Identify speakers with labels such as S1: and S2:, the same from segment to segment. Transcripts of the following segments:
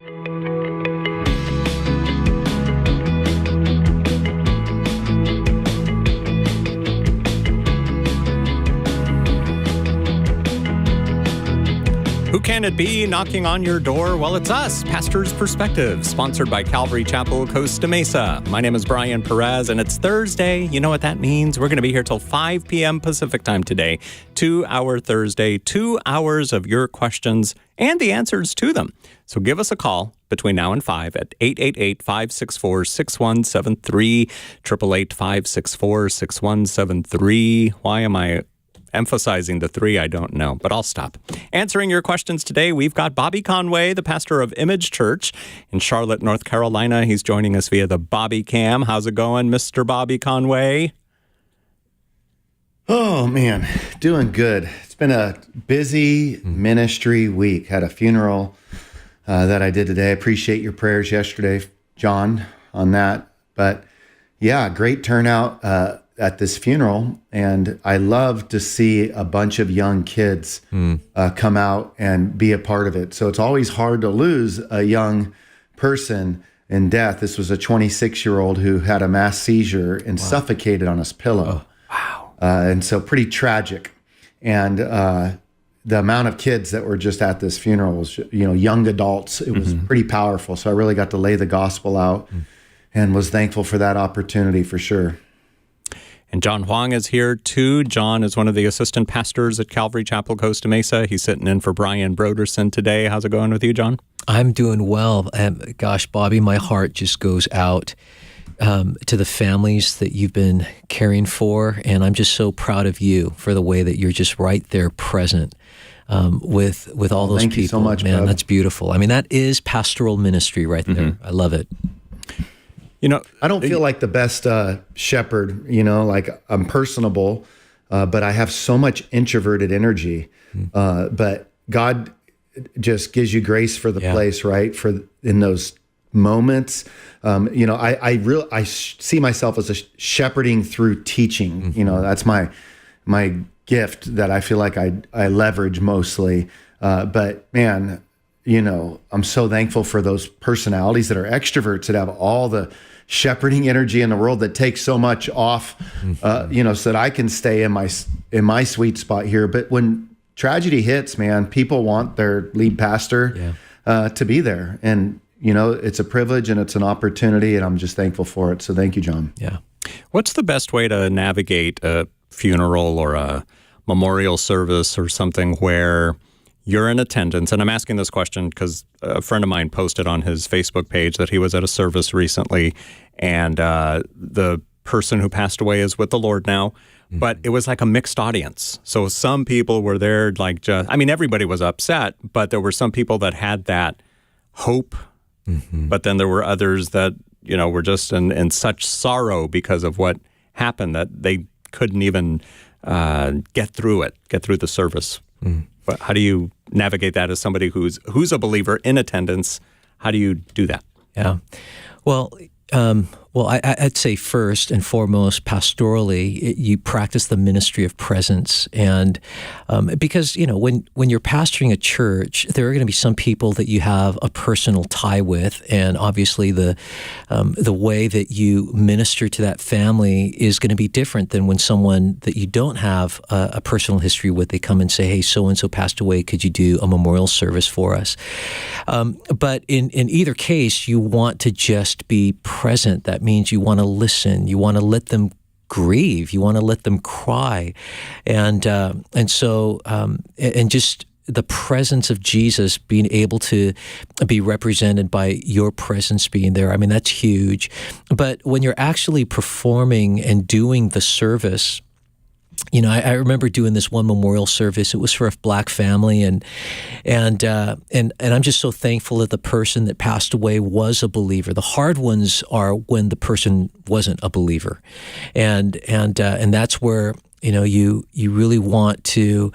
S1: Who can it be knocking on your door? Well, it's us, Pastor's Perspective, sponsored by Calvary Chapel, Costa Mesa. My name is Brian Perez, and it's Thursday. You know what that means? We're going to be here till 5 p.m. Pacific time today. 2-hour Thursday, 2 hours of your questions and the answers to them. So give us a call between now and 5 at 888-564-6173, 888-564-6173. Why am I emphasizing the 3? I don't know, but I'll stop. Answering your questions today, we've got Bobby Conway, the pastor of Image Church in Charlotte, North Carolina. He's joining us via the Bobby Cam. How's it going, Mr. Bobby Conway?
S2: Oh, man, doing good. It's been a busy ministry week. Had a funeral that I did today. I appreciate your prayers yesterday, John, on that. But yeah, great turnout at this funeral, and I love to see a bunch of young kids come out and be a part of it. So it's always hard to lose a young person in death. This was a 26-year-old who had a mass seizure and suffocated on his pillow.
S1: Oh, wow.
S2: And so pretty tragic. And the amount of kids that were just at this funeral was, young adults. It was pretty powerful. So I really got to lay the gospel out and was thankful for that opportunity for sure.
S1: And John Huang is here, too. John is one of the assistant pastors at Calvary Chapel, Costa Mesa. He's sitting in for Brian Broderson today. How's it going with you, John?
S3: I'm doing well. Gosh, Bobby, my heart just goes out to the families that you've been caring for, and I'm just so proud of you for the way that you're just right there present with all those people.
S2: Thank you so much,
S3: man.
S2: Bub.
S3: That's beautiful. I mean, that is pastoral ministry right there. I love it.
S2: I don't feel like the best shepherd, like I'm personable, but I have so much introverted energy. But God just gives you grace for the place, right? In those moments, I see myself as a shepherding through teaching. That's my gift that I feel like I leverage mostly. But man, I'm so thankful for those personalities that are extroverts that have all the shepherding energy in the world that takes so much off, so that I can stay in my sweet spot here. But when tragedy hits, man, people want their lead pastor to be there. And, it's a privilege and it's an opportunity, and I'm just thankful for it. So thank you, John.
S3: Yeah.
S1: What's the best way to navigate a funeral or a memorial service or something where you're in attendance? And I'm asking this question because a friend of mine posted on his Facebook page that he was at a service recently, and the person who passed away is with the Lord now, but it was like a mixed audience. So some people were there everybody was upset, but there were some people that had that hope, but then there were others that, were just in such sorrow because of what happened that they couldn't even get through the service. But how do you navigate that as somebody who's a believer in attendance? How do you do that?
S3: Yeah. Well, I'd say first and foremost, pastorally, you practice the ministry of presence, and because when you're pastoring a church, there are going to be some people that you have a personal tie with, and obviously the way that you minister to that family is going to be different than when someone that you don't have a personal history with, they come and say, "Hey, so and so passed away. Could you do a memorial service for us?" But in either case, you want to just be present. That means you want to listen. You want to let them grieve. You want to let them cry, and just the presence of Jesus being able to be represented by your presence being there. I mean, that's huge. But when you're actually performing and doing the service, I remember doing this one memorial service. It was for a Black family, and I'm just so thankful that the person that passed away was a believer. The hard ones are when the person wasn't a believer, and that's where you really want to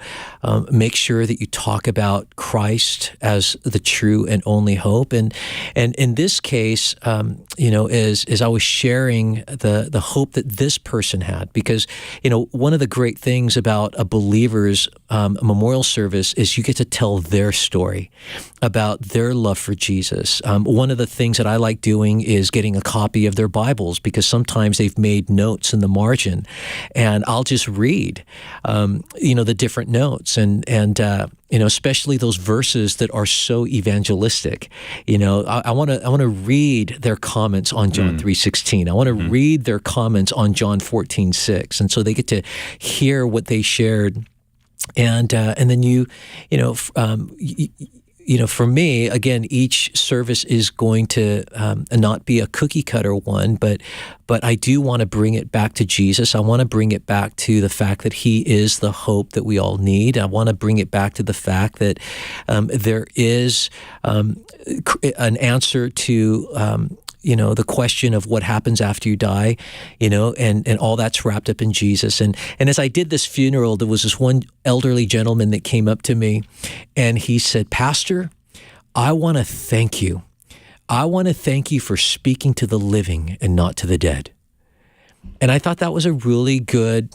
S3: make sure that you talk about Christ as the true and only hope. And in this case, as I was sharing the hope that this person had, because one of the great things about a believer's memorial service is you get to tell their story about their love for Jesus. One of the things that I like doing is getting a copy of their Bibles, because sometimes they've made notes in the margin, and I'll just read, the different notes, and especially those verses that are so evangelistic. I want to read their comments on John 3:16. I want to read their comments on John 14:6, and so they get to hear what they shared. And then for me, again, each service is going to not be a cookie cutter one, but I do want to bring it back to Jesus. I want to bring it back to the fact that He is the hope that we all need. I want to bring it back to the fact that there is an answer to the question of what happens after you die, and all that's wrapped up in Jesus. And as I did this funeral, there was this one elderly gentleman that came up to me, and he said, "Pastor, I want to thank you. I want to thank you for speaking to the living and not to the dead." And I thought that was a really good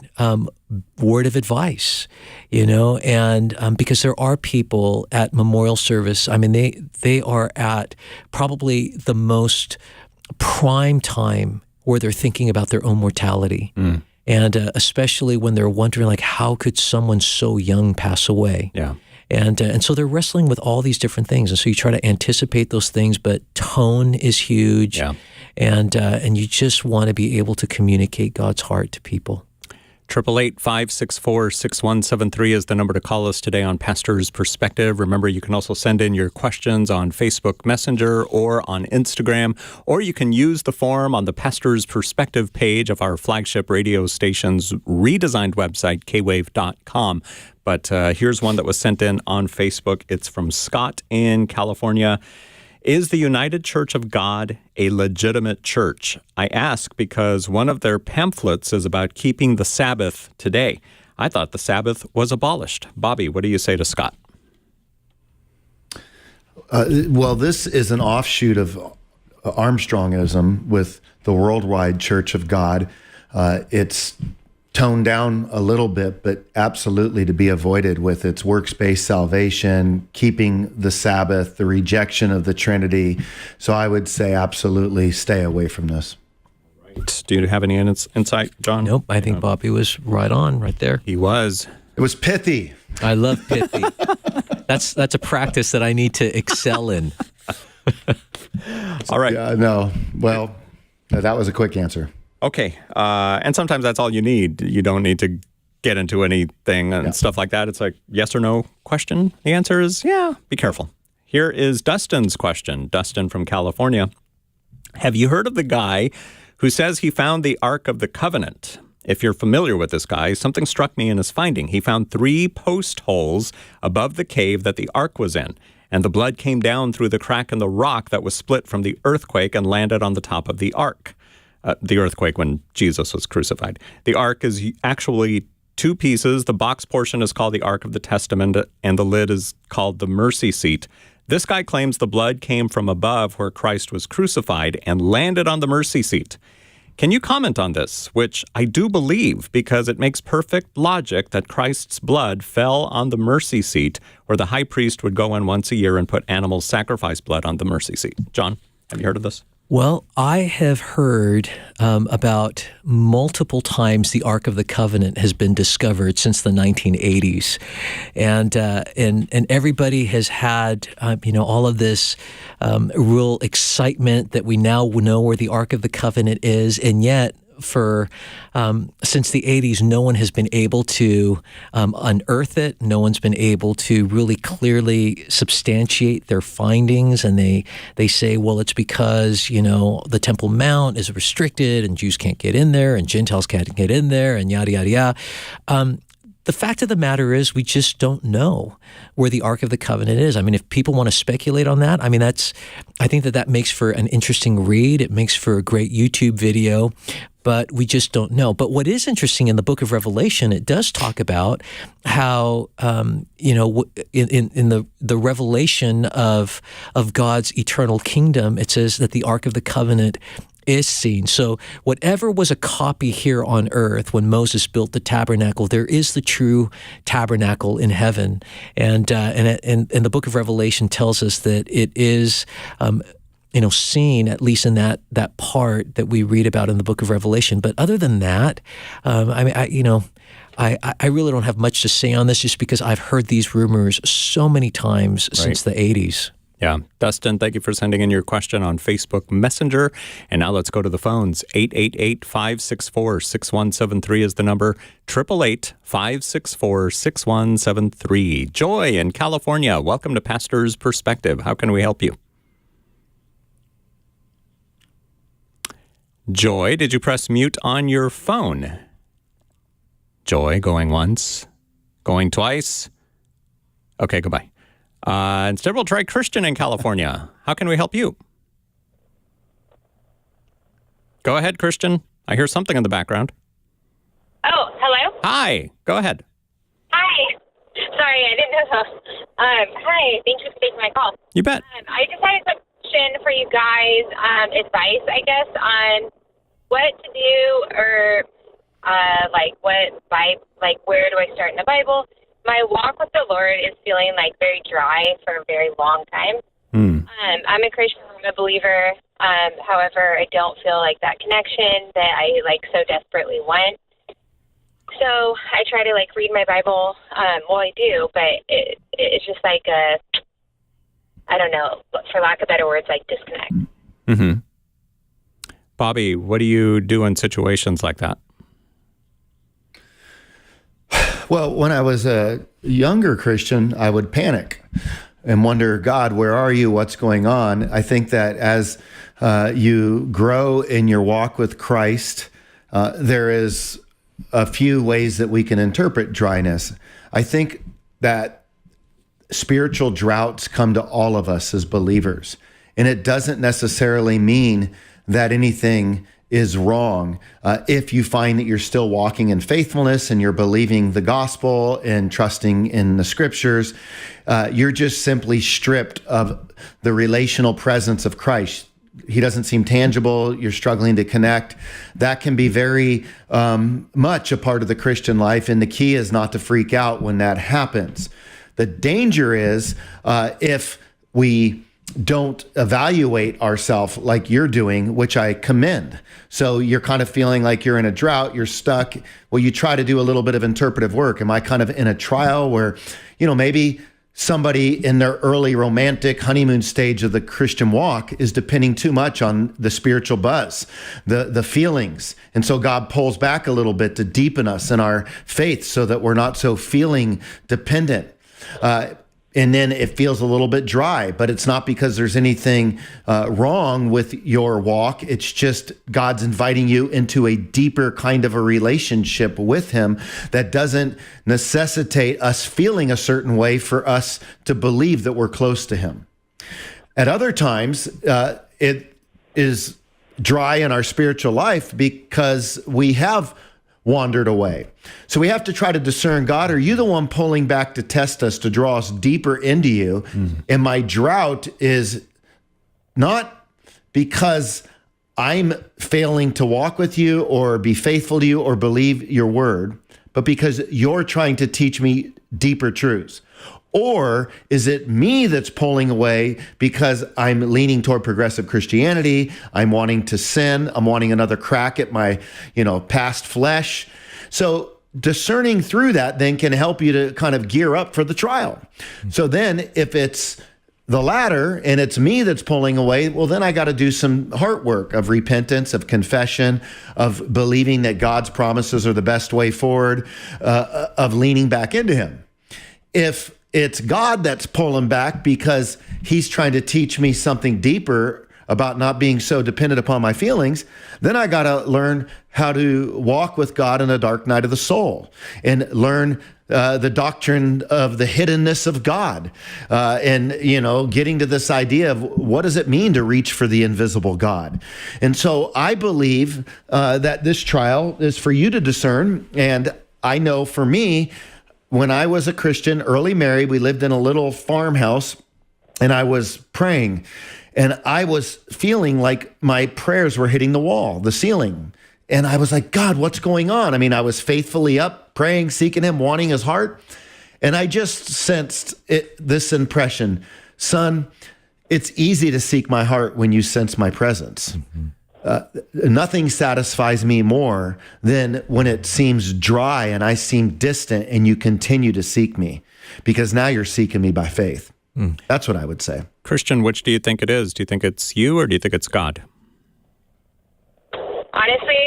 S3: word of advice, and because there are people at memorial service, I mean, they are at probably the most prime time where they're thinking about their own mortality. And especially when they're wondering, like, how could someone so young pass away?
S1: Yeah.
S3: And so they're wrestling with all these different things. And so you try to anticipate those things, but tone is huge.
S1: Yeah.
S3: And you just want to be able to communicate God's heart to people.
S1: 888-564-6173 is the number to call us today on Pastor's Perspective. Remember, you can also send in your questions on Facebook Messenger or on Instagram, or you can use the form on the Pastor's Perspective page of our flagship radio station's redesigned website, kwave.com. But here's one that was sent in on Facebook. It's from Scott in California. Is the United Church of God a legitimate church? I ask because one of their pamphlets is about keeping the Sabbath today. I thought the Sabbath was abolished. Bobby, what do you say to Scott?
S2: Well, this is an offshoot of Armstrongism with the Worldwide Church of God. It's toned down a little bit, but absolutely to be avoided with its works-based salvation, keeping the Sabbath, the rejection of the Trinity. So I would say absolutely stay away from this.
S1: Right. Do you have any insight, John?
S3: Nope, I think Bobby was right on right there.
S1: He was.
S2: It was pithy.
S3: I love pithy. That's a practice that I need to excel in.
S1: All right.
S2: No, well, that was a quick answer.
S1: Okay. And sometimes that's all you need. You don't need to get into anything and stuff like that. It's like yes or no question. The answer is yeah, be careful. Here is Dustin's question. Dustin from California. Have you heard of the guy who says he found the Ark of the Covenant? If you're familiar with this guy, something struck me in his finding. He found 3 post holes above the cave that the Ark was in, and the blood came down through the crack in the rock that was split from the earthquake and landed on the top of the Ark. The earthquake when Jesus was crucified. The Ark is actually 2 pieces. The box portion is called the Ark of the Testament, and the lid is called the mercy seat. This guy claims the blood came from above where Christ was crucified and landed on the mercy seat. Can you comment on this, which I do believe because it makes perfect logic that Christ's blood fell on the mercy seat where the high priest would go in once a year and put animal sacrifice blood on the mercy seat. John, have you heard of this?
S3: Well, I have heard about multiple times the Ark of the Covenant has been discovered since the 1980s, and everybody has had all of this real excitement that we now know where the Ark of the Covenant is, and yet since the 80s, no one has been able to unearth it. No one's been able to really clearly substantiate their findings. And they say, well, it's because, the Temple Mount is restricted and Jews can't get in there and Gentiles can't get in there and yada, yada, yada. the fact of the matter is we just don't know where the Ark of the Covenant is. I mean, if people want to speculate on that, I mean, I think that makes for an interesting read. It makes for a great YouTube video, but we just don't know. But what is interesting in the book of Revelation, it does talk about how, in the revelation of God's eternal kingdom, it says that the Ark of the Covenant is seen. So whatever was a copy here on earth when Moses built the tabernacle, there is the true tabernacle in heaven. And the book of Revelation tells us that it is seen, at least in that part that we read about in the book of Revelation. But other than that, I really don't have much to say on this, just because I've heard these rumors so many times since the 80s.
S1: Yeah. Dustin, thank you for sending in your question on Facebook Messenger. And now let's go to the phones. 888-564-6173 is the number. 888-564-6173. Joy in California. Welcome to Pastor's Perspective. How can we help you? Joy, did you press mute on your phone? Joy, going once, going twice. Okay, goodbye. Instead, we'll try Christian in California. How can we help you? Go ahead, Christian. I hear something in the background.
S4: Oh, hello?
S1: Hi. Go ahead.
S4: Hi. Sorry, I didn't know. Hi. Thank you for taking my call.
S1: You bet.
S4: I just had a question for you guys, advice, I guess, on what to do or, where do I start in the Bible? My walk with the Lord is feeling very dry for a very long time. I'm a Christian, I'm a believer. However, I don't feel like that connection that I so desperately want. So I try to read my Bible. I do, but it's just I don't know, for lack of better words, disconnect.
S1: Mm-hmm. Bobby, what do you do in situations like that?
S2: Well, when I was a younger Christian, I would panic and wonder, God, where are you? What's going on? I think that as you grow in your walk with Christ, there is a few ways that we can interpret dryness. I think that spiritual droughts come to all of us as believers, and it doesn't necessarily mean that anything is wrong. If you find that you're still walking in faithfulness and you're believing the gospel and trusting in the scriptures, you're just simply stripped of the relational presence of Christ. He doesn't seem tangible. You're struggling to connect. That can be very much a part of the Christian life. And the key is not to freak out when that happens. The danger is if we don't evaluate ourselves like you're doing, which I commend. So you're kind of feeling like you're in a drought, you're stuck. Well, you try to do a little bit of interpretive work. Am I kind of in a trial where, maybe somebody in their early romantic honeymoon stage of the Christian walk is depending too much on the spiritual buzz, the feelings. And so God pulls back a little bit to deepen us in our faith so that we're not so feeling dependent. And then it feels a little bit dry, but it's not because there's anything wrong with your walk. It's just God's inviting you into a deeper kind of a relationship with him that doesn't necessitate us feeling a certain way for us to believe that we're close to him. At other times, it is dry in our spiritual life because we have wandered away. So we have to try to discern, God, are you the one pulling back to test us, to draw us deeper into you? Mm-hmm. And my drought is not because I'm failing to walk with you or be faithful to you or believe your word, but because you're trying to teach me deeper truths. Or is it me that's pulling away because I'm leaning toward progressive Christianity? I'm wanting to sin. I'm wanting another crack at my, past flesh. So discerning through that then can help you to kind of gear up for the trial. So then if it's the latter and it's me that's pulling away, well, then I got to do some heart work of repentance, of confession, of believing that God's promises are the best way forward, of leaning back into him. If it's God that's pulling back because he's trying to teach me something deeper about not being so dependent upon my feelings, then I got to learn how to walk with God in a dark night of the soul and learn the doctrine of the hiddenness of God, and getting to this idea of what does it mean to reach for the invisible God. And so I believe that this trial is for you to discern. And I know for me, when I was a Christian, early married, we lived in a little farmhouse, and I was praying, and I was feeling like my prayers were hitting the wall, the ceiling. And I was like, God, what's going on? I mean, I was faithfully up, praying, seeking him, wanting his heart. And I just sensed this impression, son, it's easy to seek my heart when you sense my presence. Nothing satisfies me more than when it seems dry and I seem distant and you continue to seek me, because now you're seeking me by faith. That's what I would say.
S1: Christian, which do you think it is? Do you think it's you, or do you think it's God?
S4: Honestly,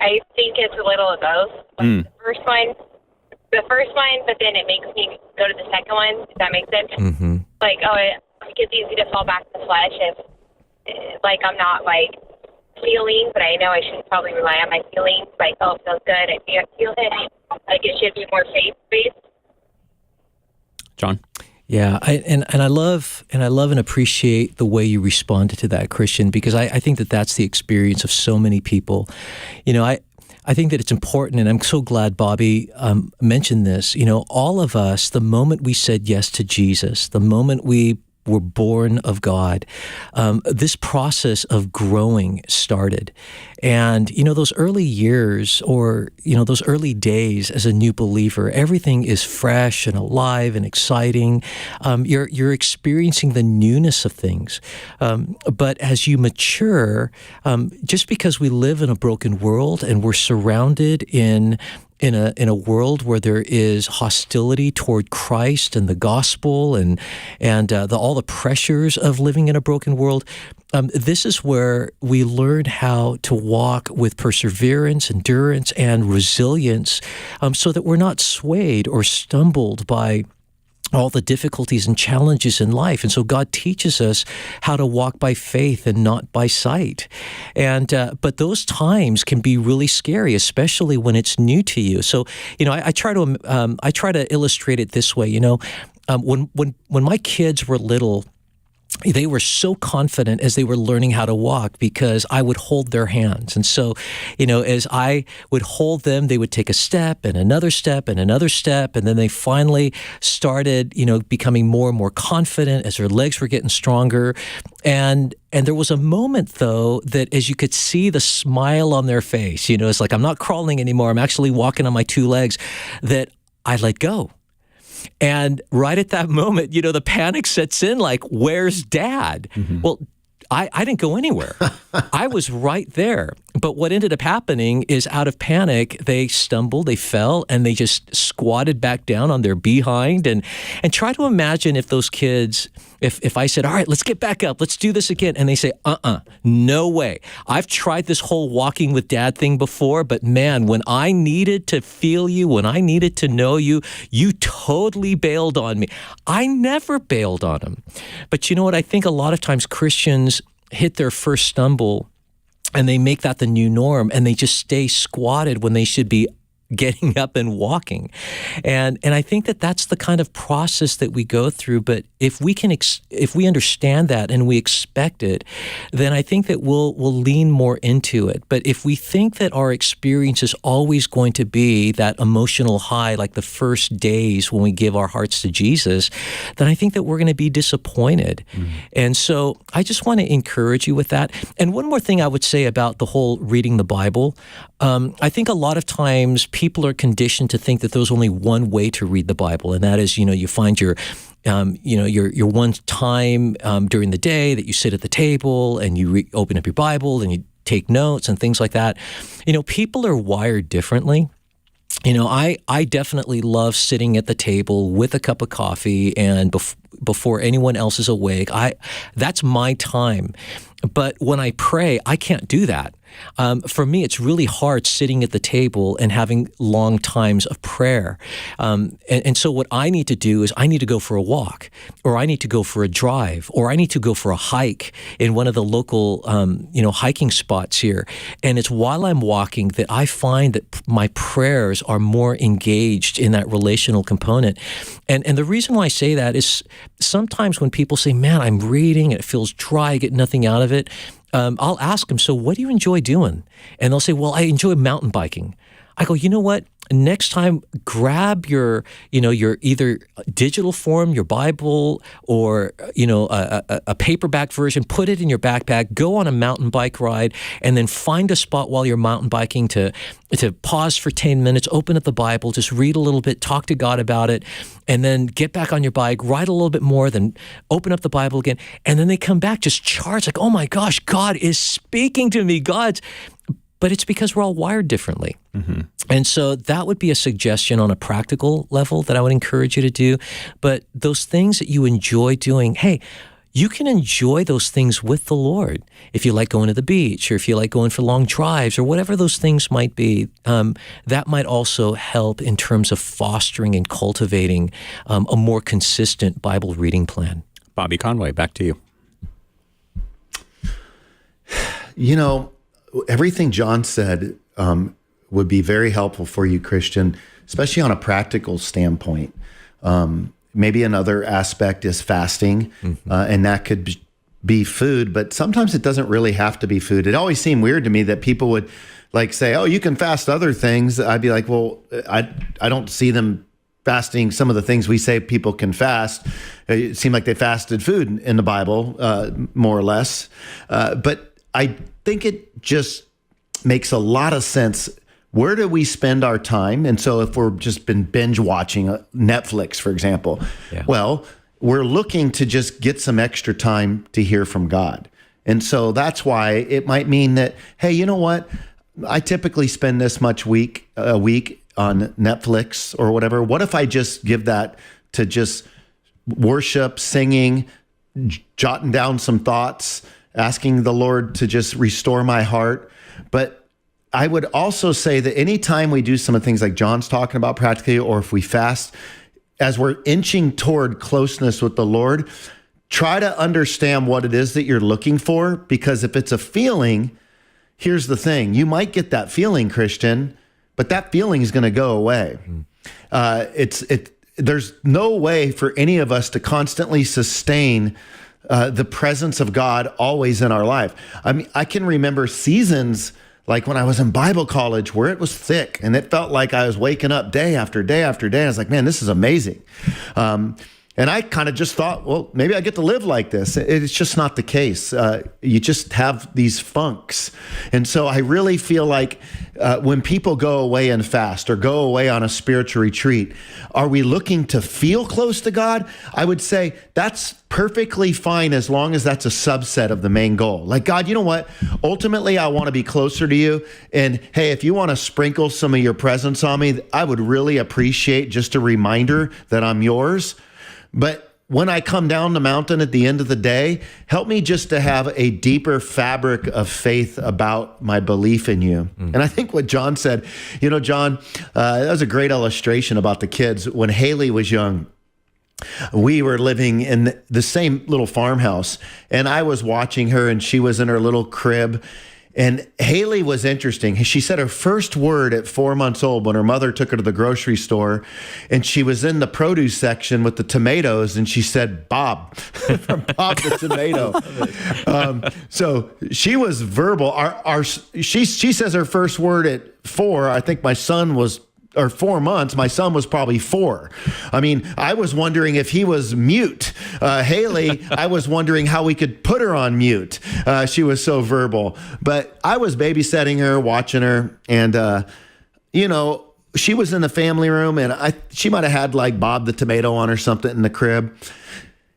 S4: I think it's a little of both. The first one, but then it makes me go to the second one, if that makes sense. Like, it's easy to fall back to the flesh if, like, I'm not, like, feeling, but I know I should probably rely on my feelings. Like, it feels good, I feel it. Like, it should be more faith-based.
S1: John?
S3: Yeah, I love and appreciate the way you responded to that, Christian, because I think that that's the experience of so many people. I think that it's important, and I'm so glad Bobby mentioned this. All of us, the moment we said yes to Jesus, the moment we were born of God, this process of growing started. And, those early years, or, those early days as a new believer, everything is fresh and alive and exciting. You're experiencing the newness of things. But as you mature, just because we live in a broken world and we're surrounded in a world where there is hostility toward Christ and the gospel and all the pressures of living in a broken world, this is where we learn how to walk with perseverance, endurance, and resilience, so that we're not swayed or stumbled by all the difficulties and challenges in life. And so God teaches us how to walk by faith and not by sight. And but those times can be really scary, especially when it's new to you. So, I try to illustrate it this way. When my kids were little, they were so confident as they were learning how to walk because I would hold their hands. And so, as I would hold them, they would take a step and another step and another step. And then they finally started, becoming more and more confident as their legs were getting stronger. And there was a moment, though, that as you could see the smile on their face, it's like, I'm not crawling anymore. I'm actually walking on my two legs, that I let go. And right at that moment, the panic sets in, like, where's Dad? Well, I didn't go anywhere. I was right there. But what ended up happening is, out of panic, they stumbled, they fell, and they just squatted back down on their behind. And try to imagine if those kids, if I said, all right, let's get back up, let's do this again. And they say, no way. I've tried this whole walking with Dad thing before, but man, when I needed to feel you, when I needed to know you, you totally bailed on me. I never bailed on them. But you know what? I think a lot of times Christians hit their first stumble and they make that the new norm, and they just stay squatted when they should be getting up and walking. And I think that that's the kind of process that we go through. But if we understand that and we expect it, then I think that we'll lean more into it. But if we think that our experience is always going to be that emotional high, like the first days when we give our hearts to Jesus, then I think that we're going to be disappointed. And so I just want to encourage you with that. And one more thing I would say about the whole reading the Bible, I think a lot of times people are conditioned to think that there's only one way to read the Bible, and that is, you find your one time during the day that you sit at the table and you open up your Bible and you take notes and things like that. People are wired differently. I definitely love sitting at the table with a cup of coffee and before anyone else is awake. That's my time. But when I pray, I can't do that. For me, it's really hard sitting at the table and having long times of prayer. And so what I need to do is I need to go for a walk, or I need to go for a drive, or I need to go for a hike in one of the local, hiking spots here. And it's while I'm walking that I find that my prayers are more engaged in that relational component. And the reason why I say that is sometimes when people say, man, I'm reading, it feels dry, I get nothing out of it. I'll ask them, so what do you enjoy doing? And they'll say, well, I enjoy mountain biking. I go, you know what? Next time, grab your either digital form, your Bible, or, a paperback version, put it in your backpack, go on a mountain bike ride, and then find a spot while you're mountain biking to pause for 10 minutes, open up the Bible, just read a little bit, talk to God about it, and then get back on your bike, ride a little bit more, then open up the Bible again, and then they come back just charged, like, oh my gosh, God is speaking to me. But it's because we're all wired differently. Mm-hmm. And so that would be a suggestion on a practical level that I would encourage you to do. But those things that you enjoy doing, hey, you can enjoy those things with the Lord. If you like going to the beach, or if you like going for long drives, or whatever those things might be, that might also help in terms of fostering and cultivating a more consistent Bible reading plan.
S1: Bobby Conway, back to you.
S2: Everything John said would be very helpful for you, Christian, especially on a practical standpoint. Maybe another aspect is fasting, and that could be food, but sometimes it doesn't really have to be food. It always seemed weird to me that people would say, oh, you can fast other things. I'd be like, well, I don't see them fasting some of the things we say people can fast. It seemed like they fasted food in the Bible, more or less. But I think it just makes a lot of sense. Where do we spend our time? And so if we're just been binge watching Netflix, for example, well, we're looking to just get some extra time to hear from God. And so that's why it might mean that, hey, you know what? I typically spend this much a week on Netflix or whatever. What if I just give that to just worship, singing, jotting down some thoughts, asking the Lord to just restore my heart? But I would also say that anytime we do some of the things like John's talking about practically, or if we fast, as we're inching toward closeness with the Lord, try to understand what it is that you're looking for. Because if it's a feeling, here's the thing. You might get that feeling, Christian, but that feeling is going to go away. There's no way for any of us to constantly sustain the presence of God always in our life. I mean, I can remember seasons like when I was in Bible college where it was thick and it felt like I was waking up day after day after day. I was like, man, this is amazing. And I kind of just thought, well, maybe I get to live like this. It's just not the case. You just have these funks. And so I really feel like when people go away and fast or go away on a spiritual retreat, are we looking to feel close to God? I would say that's perfectly fine as long as that's a subset of the main goal. Like, God, you know what? Ultimately, I want to be closer to you. And hey, if you want to sprinkle some of your presence on me, I would really appreciate just a reminder that I'm yours. But when I come down the mountain at the end of the day, help me just to have a deeper fabric of faith about my belief in you. And I think what John said, John, that was a great illustration about the kids. When Haley was young, we were living in the same little farmhouse, and I was watching her, and she was in her little crib. And Haley was interesting. She said her first word at 4 months old when her mother took her to the grocery store, and she was in the produce section with the tomatoes, and she said, Bob, from Bob the tomato. So she was verbal. She says her first word at 4. I think my son was, or 4 months, my son was probably 4. I mean, I was wondering if he was mute. Haley, I was wondering how we could put her on mute. She was so verbal. But I was babysitting her, watching her, and, she was in the family room, and she might have had like Bob the tomato on or something in the crib.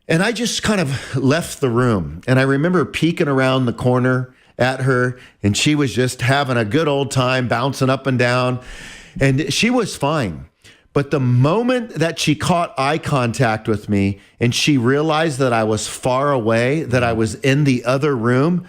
S2: And I just kind of left the room. And I remember peeking around the corner at her, and she was just having a good old time, bouncing up and down. And she was fine. But the moment that she caught eye contact with me and she realized that I was far away, that I was in the other room,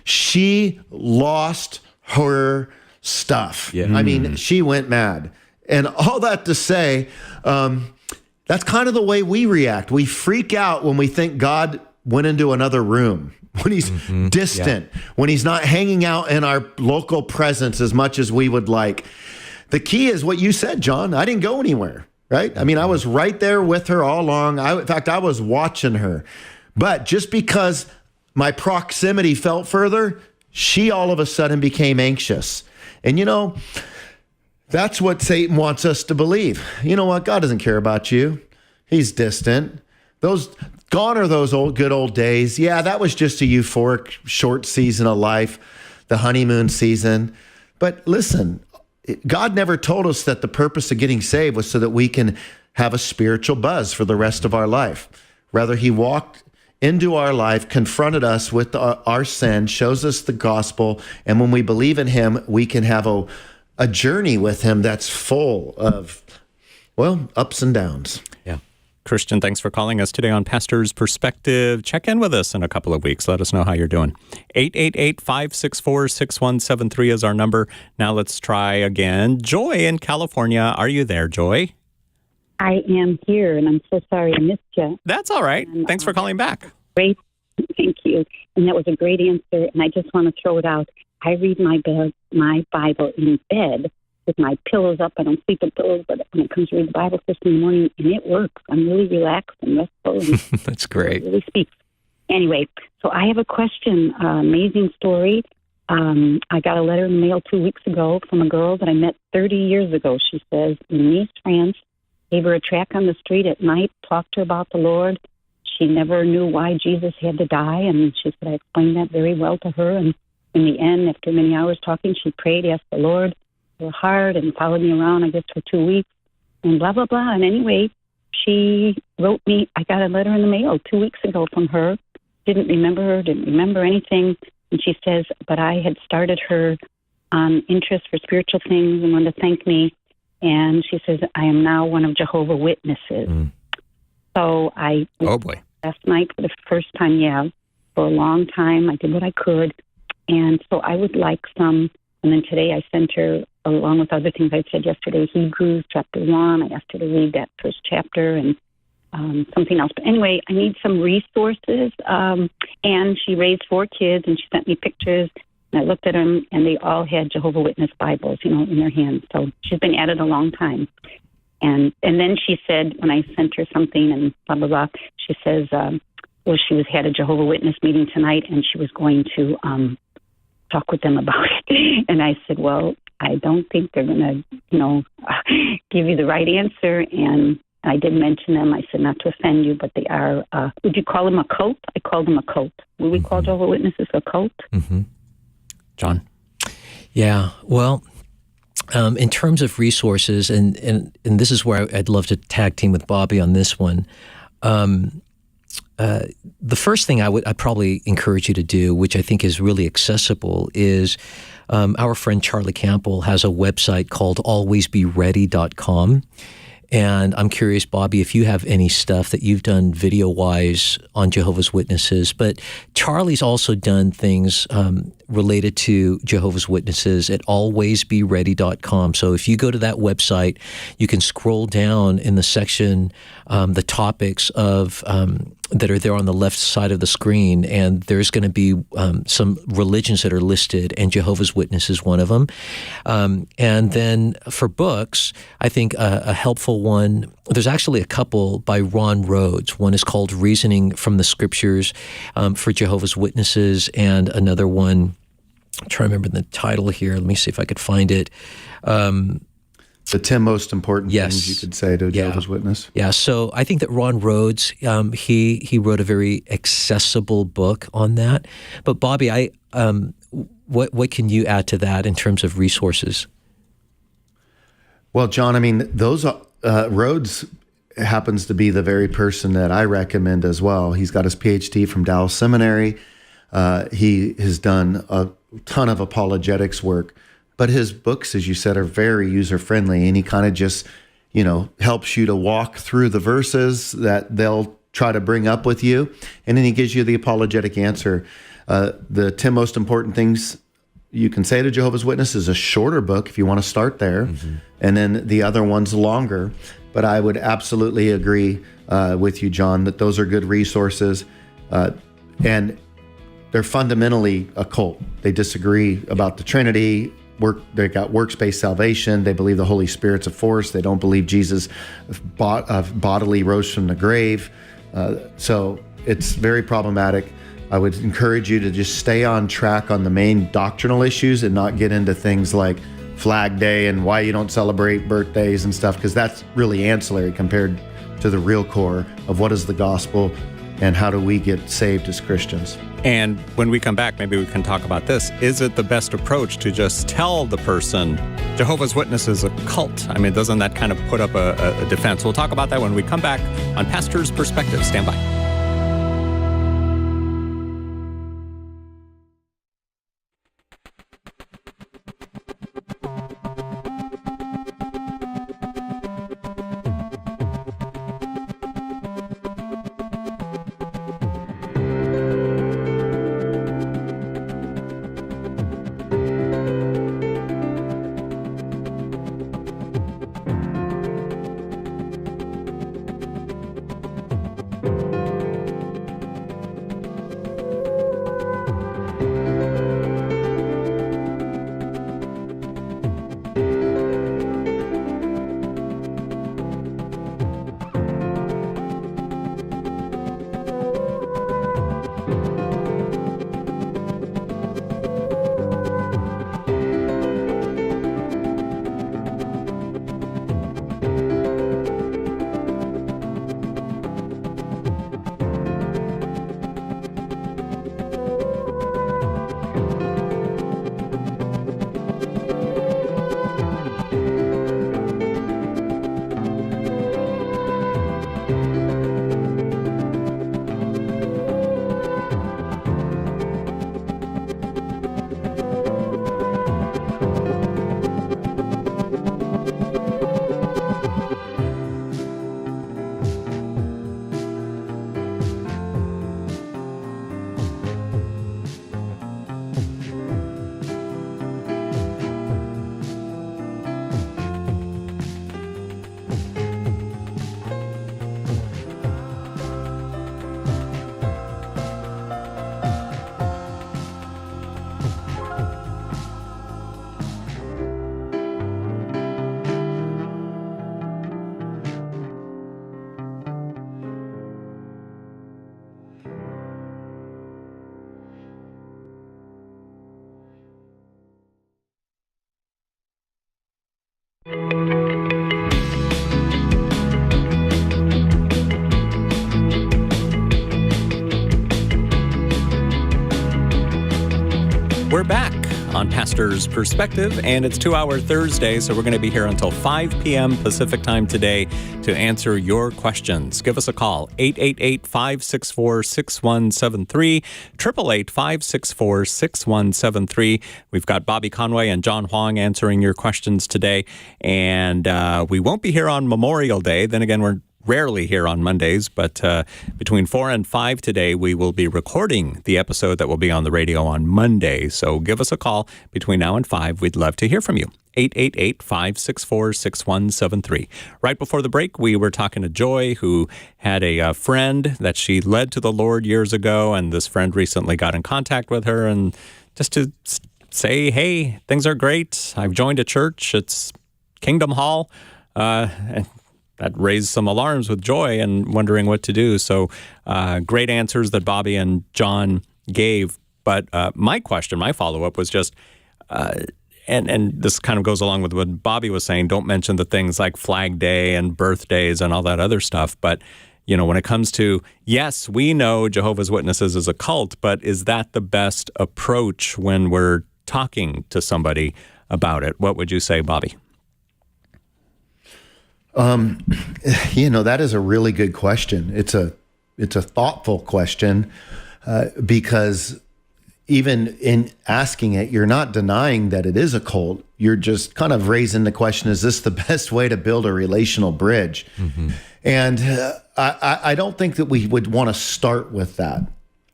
S2: she lost her stuff.
S3: Yeah.
S2: I mean, she went mad. And all that to say, that's kind of the way we react. We freak out when we think God went into another room, when he's distant, when he's not hanging out in our local presence as much as we would like. The key is what you said, John. I didn't go anywhere, right? I mean, I was right there with her all along. In fact, I was watching her. But just because my proximity felt further, she all of a sudden became anxious. And that's what Satan wants us to believe. You know what? God doesn't care about you. He's distant. Gone are those good old days. Yeah, that was just a euphoric short season of life, the honeymoon season. But listen, God never told us that the purpose of getting saved was so that we can have a spiritual buzz for the rest of our life. Rather, he walked into our life, confronted us with our sin, shows us the gospel, and when we believe in him, we can have a journey with him that's full of, ups and downs.
S1: Yeah. Christian, thanks for calling us today on Pastor's Perspective. Check in with us in a couple of weeks. Let us know how you're doing. 888-564-6173 is our number. Now let's try again. Joy in California. Are you there, Joy?
S5: I am here, and I'm so sorry I missed you.
S1: That's all right.
S5: And,
S1: Thanks for calling back.
S5: Great. Thank you. And that was a great answer, and I just want to throw it out. I read my Bible in bed with my pillows up. I don't sleep with pillows, but when it comes to read the Bible first in the morning, and it works. I'm really relaxed and restful. And
S3: That's great.
S5: It really speaks. Anyway, so I have a question. Amazing story. I got a letter in the mail 2 weeks ago from a girl that I met 30 years ago. She says, in Nice, France, gave her a tract on the street at night, talked to her about the Lord. She never knew why Jesus had to die, and she said I explained that very well to her. And in the end, after many hours talking, she prayed, asked the Lord her heart, and followed me around, I guess, for 2 weeks, and blah, blah, blah. And anyway, she wrote me, I got a letter in the mail 2 weeks ago from her. Didn't remember her, didn't remember anything. And she says, but I had started her on interest for spiritual things and wanted to thank me. And she says, I am now one of Jehovah's Witnesses. So I, last night for the first time, for a long time, I did what I could. And so I would like some, and then today I sent her, along with other things I said yesterday, Hebrews chapter 1. I asked her to read that first chapter and something else. But anyway, I need some resources. And she raised 4 kids, and she sent me pictures. And I looked at them, and they all had Jehovah's Witness Bibles, in their hands. So she's been at it a long time. And then she said, when I sent her something and blah, blah, blah, she says, she had a Jehovah's Witness meeting tonight, and she was going to talk with them about it. And I said, well, I don't think they're going to, give you the right answer. And I did mention them. I said not to offend you, but they are, would you call them a cult? I call them a cult. Would we call Jehovah's Witnesses a cult?
S3: Mm-hmm.
S1: John?
S3: Yeah, well, in terms of resources, and this is where I'd love to tag team with Bobby on this one. The first thing I'd probably encourage you to do, which I think is really accessible, is our friend Charlie Campbell has a website called alwaysbeready.com. And I'm curious, Bobby, if you have any stuff that you've done video-wise on Jehovah's Witnesses. But Charlie's also done things related to Jehovah's Witnesses at alwaysbeready.com. So if you go to that website, you can scroll down in the section, the topics of that are there on the left side of the screen, and there's going to be some religions that are listed, and Jehovah's Witness is one of them. And then for books, I think a helpful one, there's actually a couple by Ron Rhodes. One is called Reasoning from the Scriptures for Jehovah's Witnesses, and another one, I'm trying to remember the title here. Let me see if I could find it.
S2: The 10 most important things you could say to a Jehovah's Witness.
S3: Yeah, so I think that Ron Rhodes, he wrote a very accessible book on that. But Bobby, what can you add to that in terms of resources?
S2: Well, John, I mean, those Rhodes happens to be the very person that I recommend as well. He's got his PhD from Dallas Seminary. He has done a ton of apologetics work. But his books, as you said, are very user-friendly, and he kind of just, helps you to walk through the verses that they'll try to bring up with you. And then he gives you the apologetic answer. The 10 most important things you can say to Jehovah's Witnesses is a shorter book if you want to start there. And then the other one's longer. But I would absolutely agree with you, John, that those are good resources. And they're fundamentally a cult. They disagree about the Trinity. They got works-based salvation. They believe the Holy Spirit's a force. They don't believe Jesus bodily rose from the grave. So it's very problematic. I would encourage you to just stay on track on the main doctrinal issues and not get into things like Flag Day and why you don't celebrate birthdays and stuff, because that's really ancillary compared to the real core of what is the gospel and how do we get saved as Christians.
S1: And when we come back, maybe we can talk about this. Is it the best approach to just tell the person Jehovah's Witness is a cult? I mean, doesn't that kind of put up a defense? We'll talk about that when we come back on Pastor's Perspective. Stand by. We're back on Pastor's Perspective, and it's 2-hour Thursday, so we're going to be here until 5 p.m. Pacific time today to answer your questions. Give us a call, 888-564-6173, 888-564-6173. We've got Bobby Conway and John Huang answering your questions today, and we won't be here on Memorial Day. Then again, we're rarely here on Mondays, but between 4 and 5 today, we will be recording the episode that will be on the radio on Monday. So give us a call between now and 5. We'd love to hear from you. 888-564-6173. Right before the break, we were talking to Joy, who had a friend that she led to the Lord years ago, and this friend recently got in contact with her, and just to say, hey, things are great. I've joined a church. It's Kingdom Hall. And that raised some alarms with Joy and wondering what to do. So great answers that Bobby and John gave. But my question, my follow-up was just, and this kind of goes along with what Bobby was saying, don't mention the things like Flag Day and birthdays and all that other stuff. But, you know, when it comes to, yes, we know Jehovah's Witnesses is a cult, but is that the best approach when we're talking to somebody about it? What would you say, Bobby?
S2: That is a really good question. It's a thoughtful question because even in asking it, you're not denying that it is a cult. You're just kind of raising the question, is this the best way to build a relational bridge? And I don't think that we would want to start with that.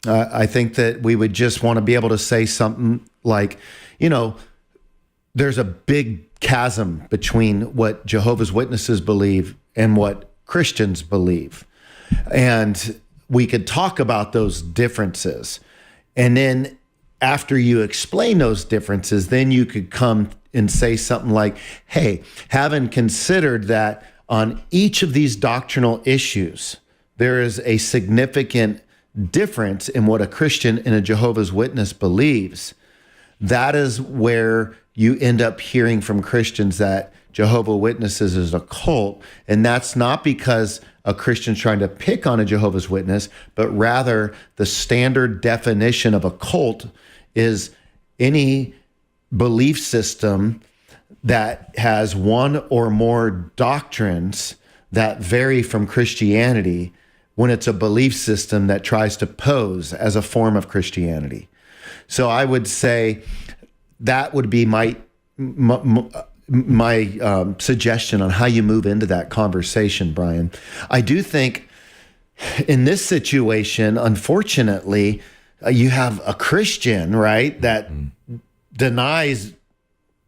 S2: I think that we would just want to be able to say something like, there's a big chasm between what Jehovah's Witnesses believe and what Christians believe. And we could talk about those differences. And then after you explain those differences, then you could come and say something like, hey, having considered that on each of these doctrinal issues, there is a significant difference in what a Christian and a Jehovah's Witness believes. That is where you end up hearing from Christians that Jehovah's Witnesses is a cult. And that's not because a Christian's trying to pick on a Jehovah's Witness, but rather the standard definition of a cult is any belief system that has one or more doctrines that vary from Christianity when it's a belief system that tries to pose as a form of Christianity. So I would say that would be my suggestion on how you move into that conversation, Brian. I do think in this situation, unfortunately, you have a Christian, right, that denies,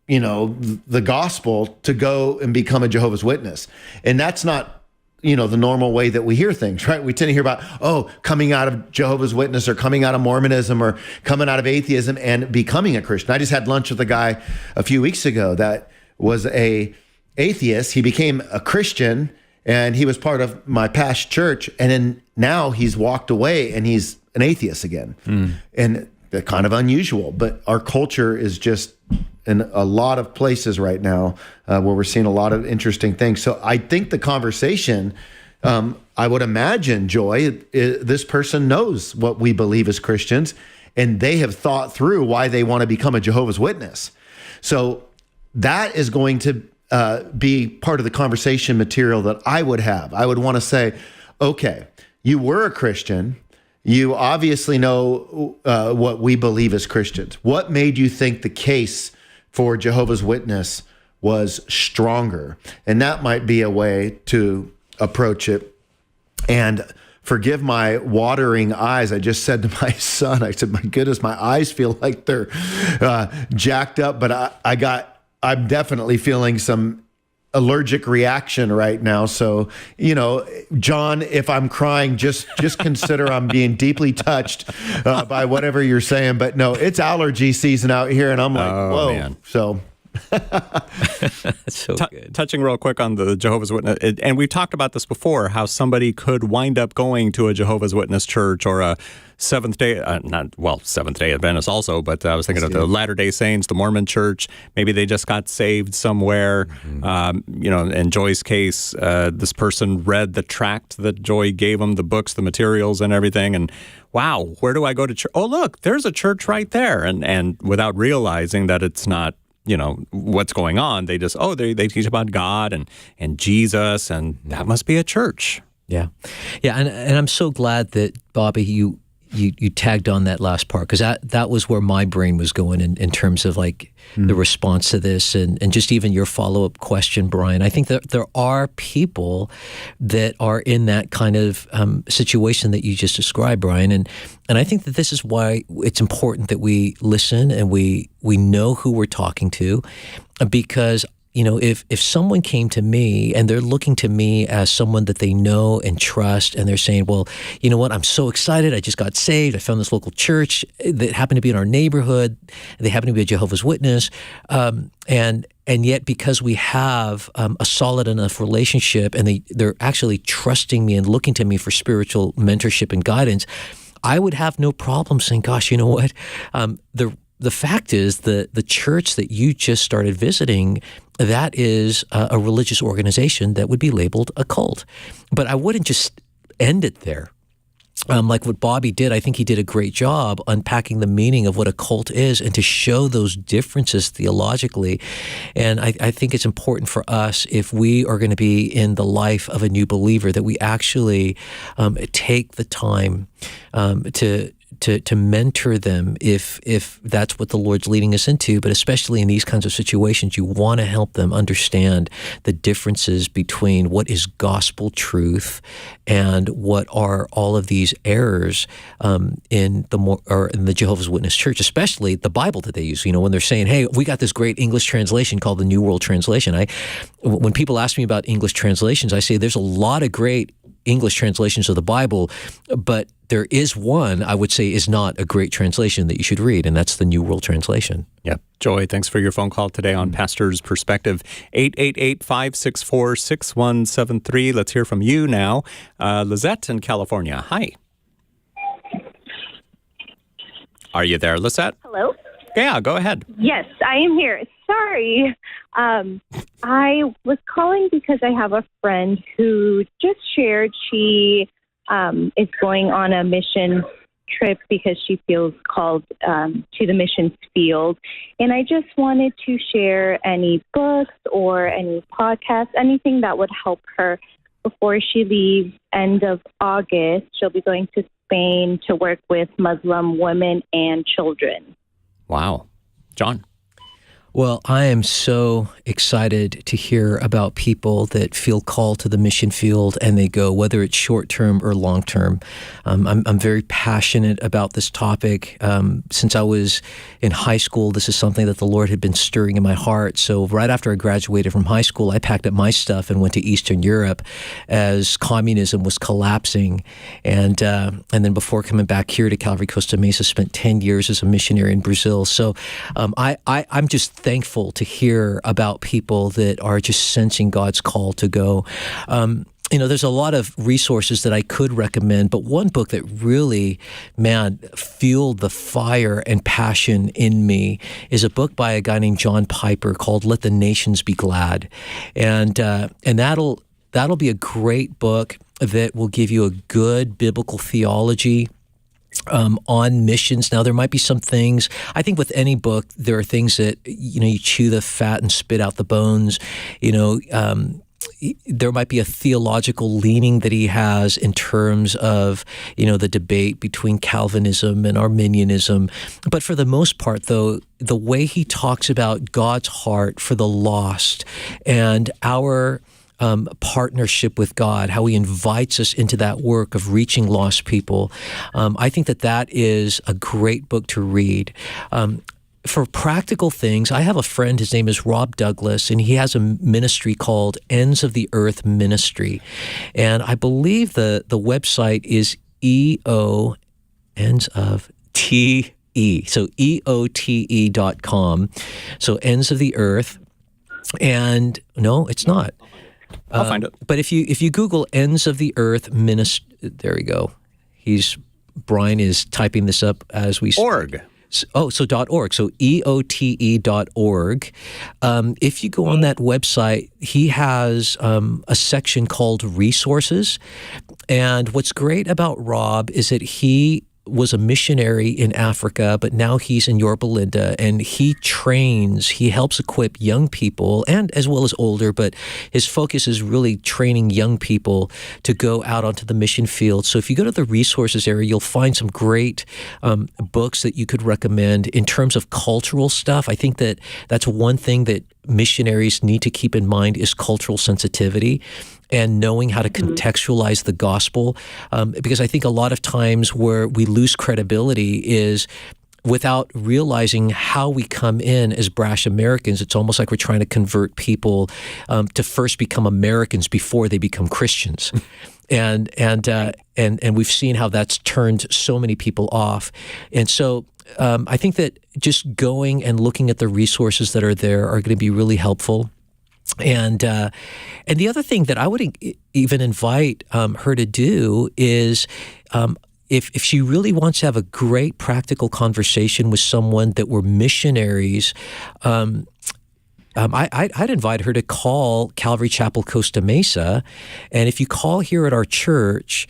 S2: the gospel to go and become a Jehovah's Witness. And that's not, the normal way that we hear things, right? We tend to hear about, coming out of Jehovah's Witness or coming out of Mormonism or coming out of atheism and becoming a Christian. I just had lunch with a guy a few weeks ago that was a atheist. He became a Christian and he was part of my past church. And then now he's walked away and he's an atheist again. And they're kind of unusual, but our culture is just in a lot of places right now where we're seeing a lot of interesting things. So I think the conversation, I would imagine, Joy, this person knows what we believe as Christians, and they have thought through why they want to become a Jehovah's Witness. So that is going to be part of the conversation material that I would have. I would want to say, okay, you were a Christian. You obviously know what we believe as Christians. What made you think the case for Jehovah's Witness was stronger? And that might be a way to approach it. And forgive my watering eyes. I just said to my son, I said, my goodness, my eyes feel like they're jacked up, but I'm definitely feeling some allergic reaction right now. So, John, if I'm crying, just consider I'm being deeply touched by whatever you're saying. But no, it's allergy season out here, and I'm like, whoa. Man. So.
S3: That's so good.
S1: Touching real quick on the Jehovah's Witness, and we've talked about this before, how somebody could wind up going to a Jehovah's Witness church or a Seventh-day Adventist also, but I was thinking of the Latter-day Saints, the Mormon church. Maybe they just got saved somewhere. In Joy's case, this person read the tract that Joy gave them, the books, the materials and everything, and wow, where do I go to church? Oh, look, there's a church right there. And without realizing that it's not, what's going on, they just, they teach about God and Jesus, and that must be a church.
S3: Yeah. And I'm so glad that, Bobby, you tagged on that last part, because that was where my brain was going in terms of the response to this and just even your follow-up question, Brian. I think that there are people that are in that kind of situation that you just described, Brian, and I think that this is why it's important that we listen and we know who we're talking to, because if someone came to me and they're looking to me as someone that they know and trust, and they're saying, well, you know what, I'm so excited. I just got saved. I found this local church that happened to be in our neighborhood. They happen to be a Jehovah's Witness. And yet, because we have a solid enough relationship and they're actually trusting me and looking to me for spiritual mentorship and guidance, I would have no problem saying, gosh, you know what? The fact is that the church that you just started visiting, that is a religious organization that would be labeled a cult. But I wouldn't just end it there. Like what Bobby did, I think he did a great job unpacking the meaning of what a cult is and to show those differences theologically. And I think it's important for us, if we are going to be in the life of a new believer, that we actually take the time to to mentor them if that's what the Lord's leading us into. But especially in these kinds of situations, you want to help them understand the differences between what is gospel truth and what are all of these errors in the Jehovah's Witness Church, especially the Bible that they use. When they're saying, "Hey, we got this great English translation called the New World Translation." When people ask me about English translations, I say there's a lot of great English translations of the Bible, but there is one I would say is not a great translation that you should read, and that's the New World Translation.
S1: Yep. Joy, thanks for your phone call today on Pastor's Perspective. 888-564-6173. Let's hear from you now. Lizette in California. Hi. Are you there, Lizette?
S6: Hello?
S1: Yeah, go ahead.
S6: Yes, I am here. Sorry. I was calling because I have a friend who just shared she is going on a mission trip because she feels called to the missions field. And I just wanted to share any books or any podcasts, anything that would help her before she leaves end of August. She'll be going to Spain to work with Muslim women and children.
S1: Wow. John?
S3: Well, I am so excited to hear about people that feel called to the mission field and they go, whether it's short-term or long-term. I'm very passionate about this topic. Since I was in high school, this is something that the Lord had been stirring in my heart. So right after I graduated from high school, I packed up my stuff and went to Eastern Europe as communism was collapsing. And then before coming back here to Calvary Costa Mesa, spent 10 years as a missionary in Brazil. So I'm just thankful to hear about people that are just sensing God's call to go. There's a lot of resources that I could recommend, but one book that really, fueled the fire and passion in me is a book by a guy named John Piper called Let the Nations Be Glad. And that'll be a great book that will give you a good biblical theology on missions. Now, there might be some things, I think with any book, there are things that, you chew the fat and spit out the bones. There might be a theological leaning that he has in terms of, the debate between Calvinism and Arminianism. But for the most part, though, the way he talks about God's heart for the lost and our partnership with God, how he invites us into that work of reaching lost people. I think that is a great book to read. For practical things, I have a friend, his name is Rob Douglas, and he has a ministry called Ends of the Earth Ministry. And I believe the website is Ends of TE. So EOTE.com. So Ends of the Earth. And no, it's not.
S1: I'll find it.
S3: But if you Google Ends of the Earth Ministry, there we go. Brian is typing this up as we speak.
S1: .org.
S3: So .org. So EOTE.org. If you go on that website, he has a section called Resources. And what's great about Rob is that he was a missionary in Africa, but now he's in Yorba Linda, and he helps equip young people, and as well as older, but his focus is really training young people to go out onto the mission field. So if you go to the resources area, you'll find some great books that you could recommend in terms of cultural stuff. I think that's one thing that missionaries need to keep in mind is cultural sensitivity and knowing how to contextualize the gospel. Because I think a lot of times where we lose credibility is without realizing how we come in as brash Americans. It's almost like we're trying to convert people to first become Americans before they become Christians. And we've seen how that's turned so many people off. And so I think that just going and looking at the resources that are there are going to be really helpful. And the other thing that I would even invite her to do is if she really wants to have a great practical conversation with someone that were missionaries I'd invite her to call Calvary Chapel Costa Mesa. And if you call here at our church,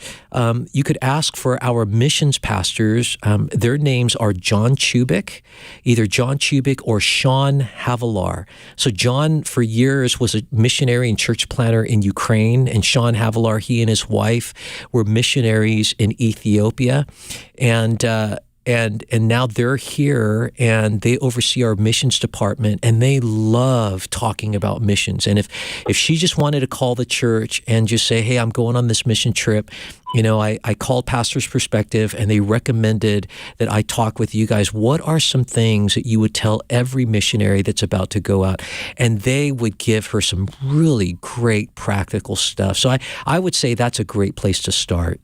S3: you could ask for our missions pastors. Their names are John Chubik, either John Chubik or Sean Havilar. So John, for years, was a missionary and church planter in Ukraine. And Sean Havilar, he and his wife were missionaries in Ethiopia. And now they're here and they oversee our missions department, and they love talking about missions. And if she just wanted to call the church and just say, hey, I'm going on this mission trip, I called Pastor's Perspective and they recommended that I talk with you guys. What are some things that you would tell every missionary that's about to go out? And they would give her some really great practical stuff. So I would say that's a great place to start.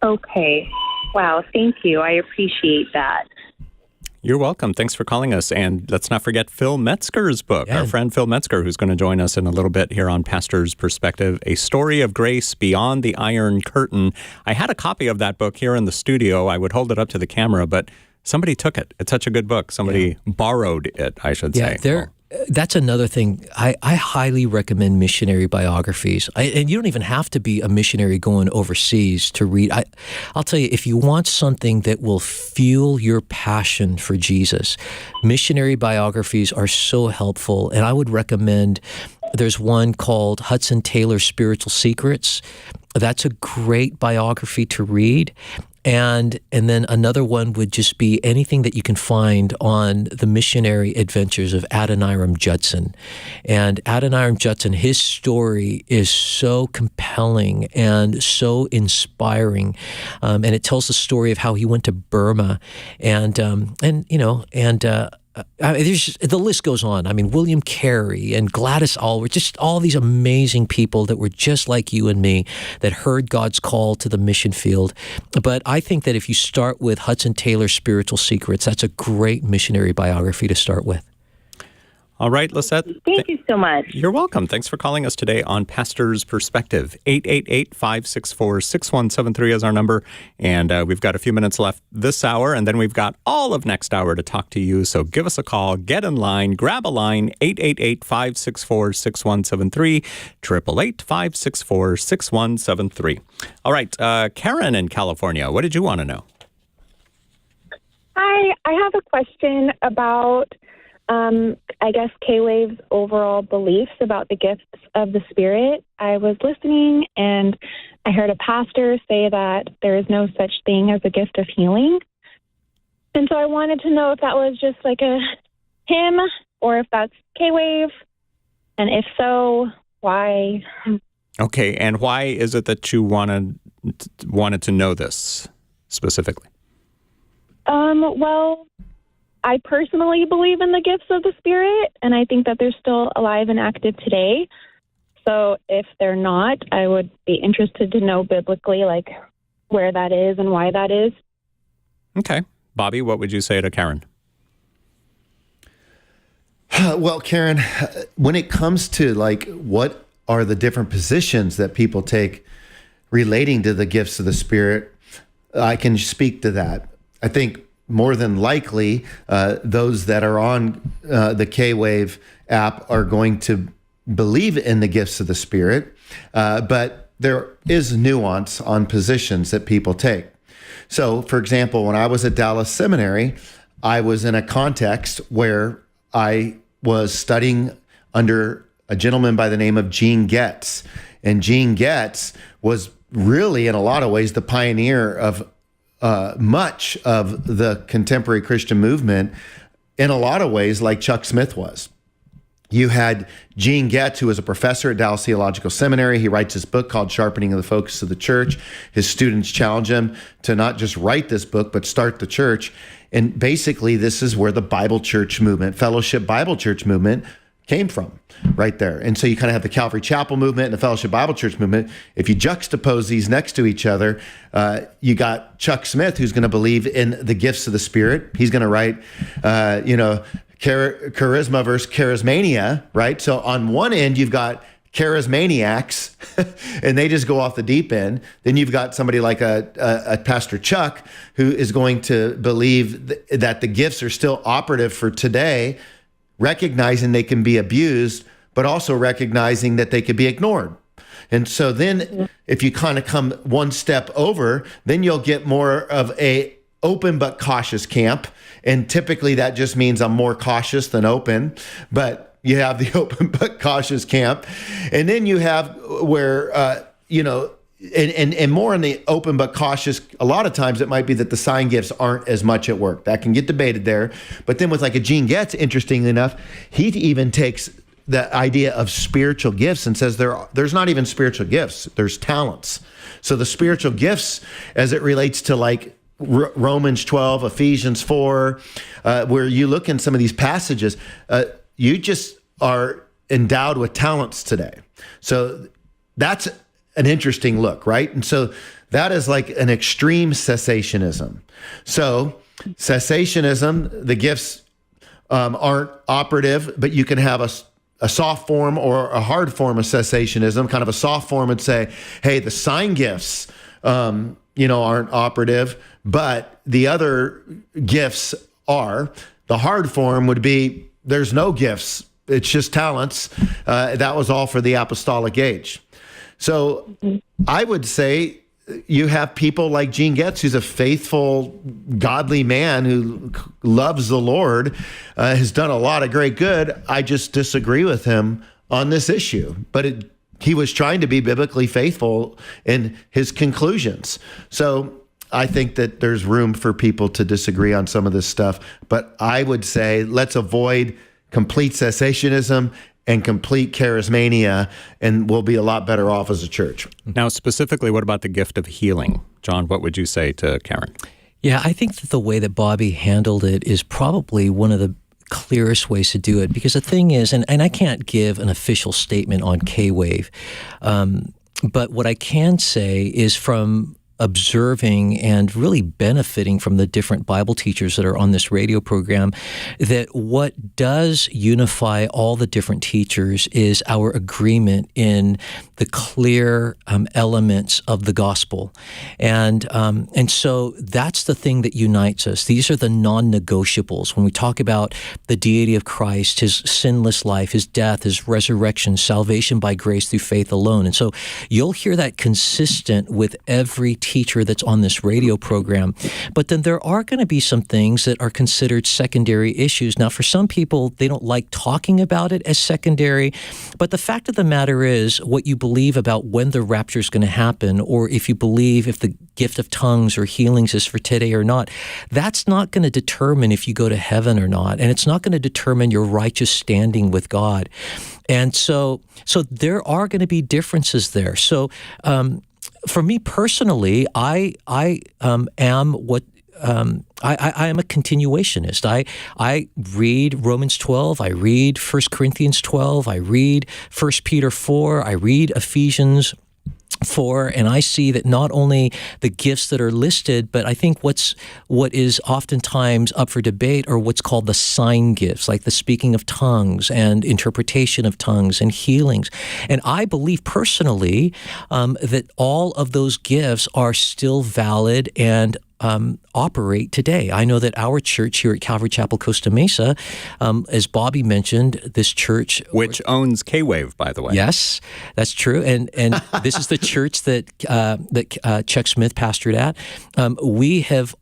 S6: Okay. Wow, thank you. I appreciate that.
S1: You're welcome. Thanks for calling us. And let's not forget Phil Metzger's book, our friend Phil Metzger, who's going to join us in a little bit here on Pastor's Perspective, A Story of Grace Beyond the Iron Curtain. I had a copy of that book here in the studio. I would hold it up to the camera, but somebody took it. It's such a good book. Somebody borrowed it, I should say.
S3: That's another thing. I highly recommend missionary biographies. And you don't even have to be a missionary going overseas to read. I'll tell you, if you want something that will fuel your passion for Jesus, missionary biographies are so helpful. And I would recommend, there's one called Hudson Taylor's Spiritual Secrets. That's a great biography to read. And then another one would just be anything that you can find on the missionary adventures of Adoniram Judson. And Adoniram Judson, his story is so compelling and so inspiring. And it tells the story of how he went to Burma the list goes on. I mean, William Carey and Gladys Aylward, just all these amazing people that were just like you and me that heard God's call to the mission field. But I think that if you start with Hudson Taylor's Spiritual Secrets, that's a great missionary biography to start with.
S1: All right, Lisette.
S6: Thank you so much.
S1: You're welcome. Thanks for calling us today on Pastor's Perspective. 888-564-6173 is our number. And we've got a few minutes left this hour, and then we've got all of next hour to talk to you. So give us a call, get in line, grab a line, 888-564-6173, 888-564-6173. All right, Karen in California, what did you want to know?
S7: Hi, I have a question about I guess K-Wave's overall beliefs about the gifts of the Spirit. I was listening and I heard a pastor say that there is no such thing as a gift of healing. And so I wanted to know if that was just like a hymn or if that's K-Wave. And if so, why?
S1: Okay, and why is it that you wanted to know this specifically?
S7: Well, I personally believe in the gifts of the Spirit, and I think that they're still alive and active today. So if they're not, I would be interested to know biblically, like, where that is and why that is.
S1: Okay. Bobby, what would you say to Karen?
S2: Well, Karen, when it comes to, like, what are the different positions that people take relating to the gifts of the Spirit, I can speak to that. I think more than likely, those that are on the K-Wave app are going to believe in the gifts of the Spirit, but there is nuance on positions that people take. So, for example, when I was at Dallas Seminary, I was in a context where I was studying under a gentleman by the name of Gene Getz. And Gene Getz was really, in a lot of ways, the pioneer of much of the contemporary Christian movement, in a lot of ways, like Chuck Smith was. You had Gene Getz, who was a professor at Dallas Theological Seminary. He writes this book called Sharpening of the Focus of the Church. His students challenge him to not just write this book, but start the church. And basically, this is where the Bible Church movement, Fellowship Bible Church movement, came from, right there. And so you kind of have the Calvary Chapel movement and the Fellowship Bible Church movement. If you juxtapose these next to each other, you got Chuck Smith, who's going to believe in the gifts of the Spirit. He's going to write, charisma versus charismania, right? So on one end, you've got charismaniacs, and they just go off the deep end. Then you've got somebody like a Pastor Chuck, who is going to believe that the gifts are still operative for today, recognizing they can be abused, but also recognizing that they could be ignored. And so then if you kind of come one step over, then you'll get more of a open but cautious camp. And typically that just means I'm more cautious than open, but you have the open but cautious camp. And then you have where, and more in the open but cautious, a lot of times it might be that the sign gifts aren't as much at work. That can get debated there. But then with like a Gene Getz, interestingly enough, he even takes the idea of spiritual gifts and says there's not even spiritual gifts, there's talents. So the spiritual gifts as it relates to like Romans 12, Ephesians 4, where you look in some of these passages, you just are endowed with talents today. So that's an interesting look, right? And so that is like an extreme cessationism. So cessationism, the gifts aren't operative, but you can have a soft form or a hard form of cessationism. Kind of a soft form would say, hey, the sign gifts, aren't operative, but the other gifts are. The hard form would be, there's no gifts. It's just talents. That was all for the apostolic age. So I would say you have people like Gene Getz, who's a faithful, godly man who loves the Lord, has done a lot of great good. I just disagree with him on this issue. But he was trying to be biblically faithful in his conclusions. So I think that there's room for people to disagree on some of this stuff. But I would say let's avoid complete cessationism and complete charismania, and we'll be a lot better off as a church.
S1: Now, specifically, what about the gift of healing? John, what would you say to Karen?
S3: Yeah, I think that the way that Bobby handled it is probably one of the clearest ways to do it, because the thing is, and I can't give an official statement on K-Wave, but what I can say is from observing and really benefiting from the different Bible teachers that are on this radio program, that what does unify all the different teachers is our agreement in the clear elements of the gospel. And so that's the thing that unites us. These are the non-negotiables. When we talk about the deity of Christ, his sinless life, his death, his resurrection, salvation by grace through faith alone. And so you'll hear that consistent with every teacher that's on this radio program. But then there are going to be some things that are considered secondary issues. Now, for some people, they don't like talking about it as secondary. But the fact of the matter is, what you believe about when the rapture is going to happen, or if you believe if the gift of tongues or healings is for today or not, that's not going to determine if you go to heaven or not. And it's not going to determine your righteous standing with God. And so there are going to be differences there. So, for me personally, I am what I am a continuationist. I read Romans 12. I read 1 Corinthians 12. I read 1 Peter 4. I read Ephesians 4, and I see that not only the gifts that are listed, but I think what is oftentimes up for debate are what's called the sign gifts, like the speaking of tongues and interpretation of tongues and healings. And I believe personally that all of those gifts are still valid and operate today. I know that our church here at Calvary Chapel, Costa Mesa, as Bobby mentioned, this church,
S1: which owns K-Wave, by the way.
S3: Yes, that's true. And this is the church that Chuck Smith pastored at. We have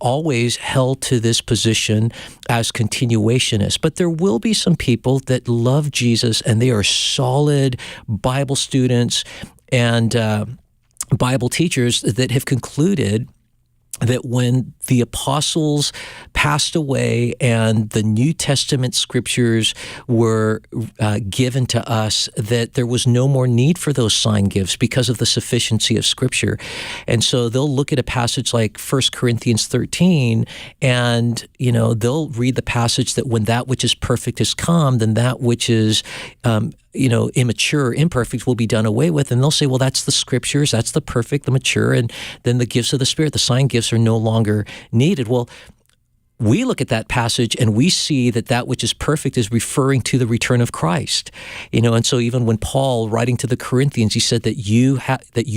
S3: always held to this position as continuationists, but there will be some people that love Jesus and they are solid Bible students and Bible teachers that have concluded that when the apostles passed away and the New Testament scriptures were given to us, that there was no more need for those sign gifts because of the sufficiency of Scripture. And so they'll look at a passage like 1 Corinthians 13 and, they'll read the passage that when that which is perfect has come, then that which is immature, imperfect will be done away with. And they'll say, well, that's the scriptures, that's the perfect, the mature, and then the gifts of the Spirit, the sign gifts are no longer needed. Well, we look at that passage and we see that which is perfect is referring to the return of Christ. And so even when Paul, writing to the Corinthians, he said that you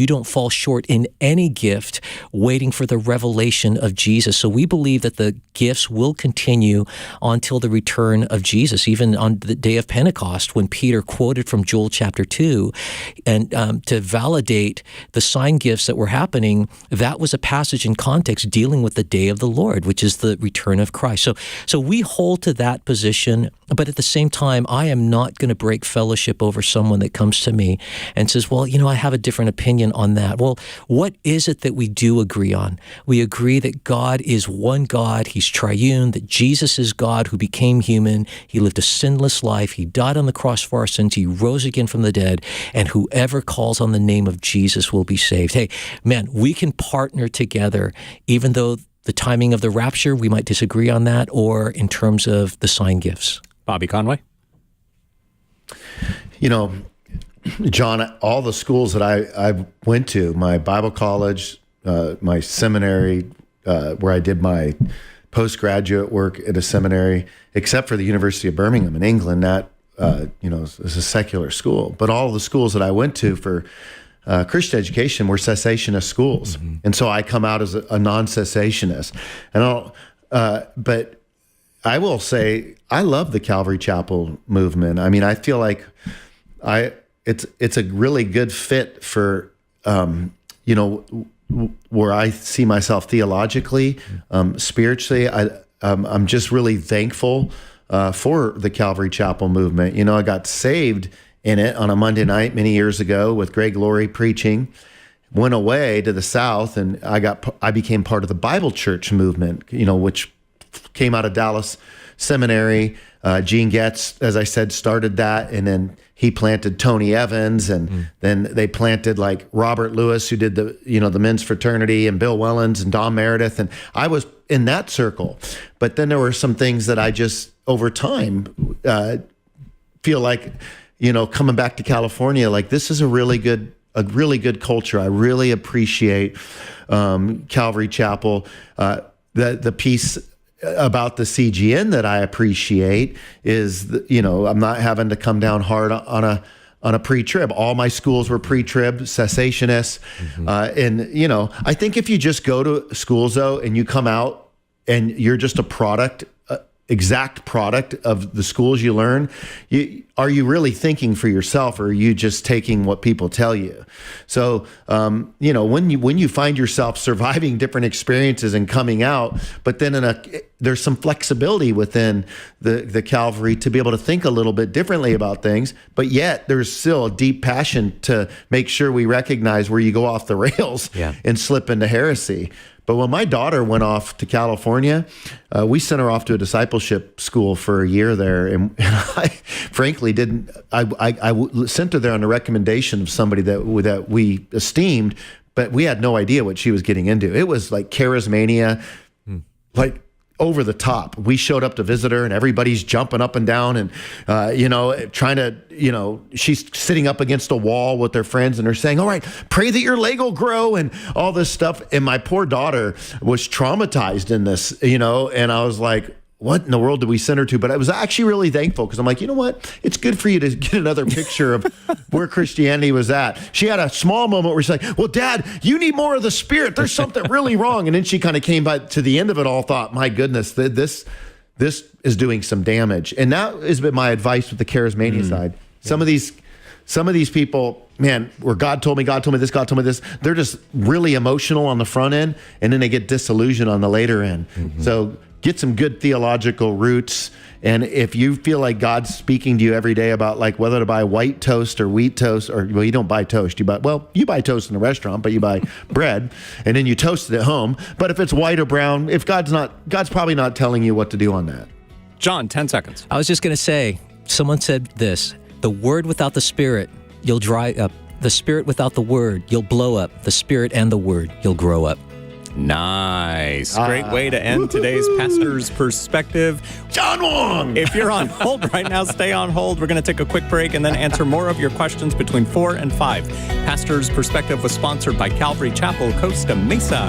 S3: don't fall short in any gift, waiting for the revelation of Jesus. So we believe that the gifts will continue until the return of Jesus. Even on the day of Pentecost, when Peter quoted from Joel chapter 2, and to validate the sign gifts that were happening, that was a passage in context dealing with the day of the Lord, which is the return of Christ. So we hold to that position, but at the same time, I am not going to break fellowship over someone that comes to me and says, well, I have a different opinion on that. Well, what is it that we do agree on? We agree that God is one God, He's triune, that Jesus is God who became human, He lived a sinless life, He died on the cross for our sins, He rose again from the dead, and whoever calls on the name of Jesus will be saved. Hey, man, we can partner together, even though the timing of the rapture, we might disagree on that, or in terms of the sign gifts.
S1: Bobby Conway?
S2: John, all the schools that I went to, my Bible college, my seminary, where I did my postgraduate work at a seminary, except for the University of Birmingham in England, that is a secular school. But all the schools that I went to for Christian education were cessationist schools, and so I come out as a non-cessationist. But I will say I love the Calvary Chapel movement. I mean, I feel like it's a really good fit for where I see myself theologically, spiritually. I'm just really thankful for the Calvary Chapel movement. I got saved in it on a Monday night many years ago with Greg Laurie preaching, went away to the South, and I became part of the Bible Church movement, which came out of Dallas Seminary. Gene Getz, as I said, started that, and then he planted Tony Evans, and then they planted like Robert Lewis, who did the men's fraternity, and Bill Wellens and Don Meredith, and I was in that circle. But then there were some things that I just over time feel like, coming back to California, like this is a really good culture. I really appreciate Calvary Chapel. The piece about the CGN that I appreciate is, I'm not having to come down hard on a pre-trib. All my schools were pre-trib, cessationists. And, I think if you just go to schools, though, and you come out and you're just a product, exact product of the schools you learn, are you really thinking for yourself, or are you just taking what people tell you? So, when you find yourself surviving different experiences and coming out, but then there's some flexibility within the Calvary to be able to think a little bit differently about things, but yet there's still a deep passion to make sure we recognize where you go off the rails and slip into heresy. But when my daughter went off to California, we sent her off to a discipleship school for a year there, and I frankly didn't. I sent her there on the recommendation of somebody that we esteemed, but we had no idea what she was getting into. It was like charismania, like over the top. We showed up to visit her, and everybody's jumping up and down, and trying to, she's sitting up against a wall with their friends, and they're saying, "All right, pray that your leg will grow," and all this stuff. And my poor daughter was traumatized in this, and I was like, what in the world did we send her to? But I was actually really thankful, because I'm like, you know what? It's good for you to get another picture of where Christianity was at. She had a small moment where she's like, well, Dad, you need more of the Spirit. There's something really wrong. And then she kind of came by to the end of it all, thought, my goodness, this is doing some damage. And that has been my advice with the charismania side. Some of these people, man, where God told me this, God told me this, they're just really emotional on the front end, and then they get disillusioned on the later end. So get some good theological roots. And if you feel like God's speaking to you every day about like whether to buy white toast or wheat toast, or you don't buy toast, you buy toast in a restaurant, but you buy bread and then you toast it at home. But if it's white or brown, if God's probably not telling you what to do on that.
S1: John, 10 seconds.
S3: I was just going to say, someone said this: the word without the Spirit, you'll dry up. The Spirit without the word, you'll blow up. The Spirit and the word, you'll grow up.
S1: Nice. Great way to end today's Pastor's Perspective.
S2: John Wong!
S1: If you're on hold right now, stay on hold. We're going to take a quick break and then answer more of your questions between 4 and 5. Pastor's Perspective was sponsored by Calvary Chapel, Costa Mesa.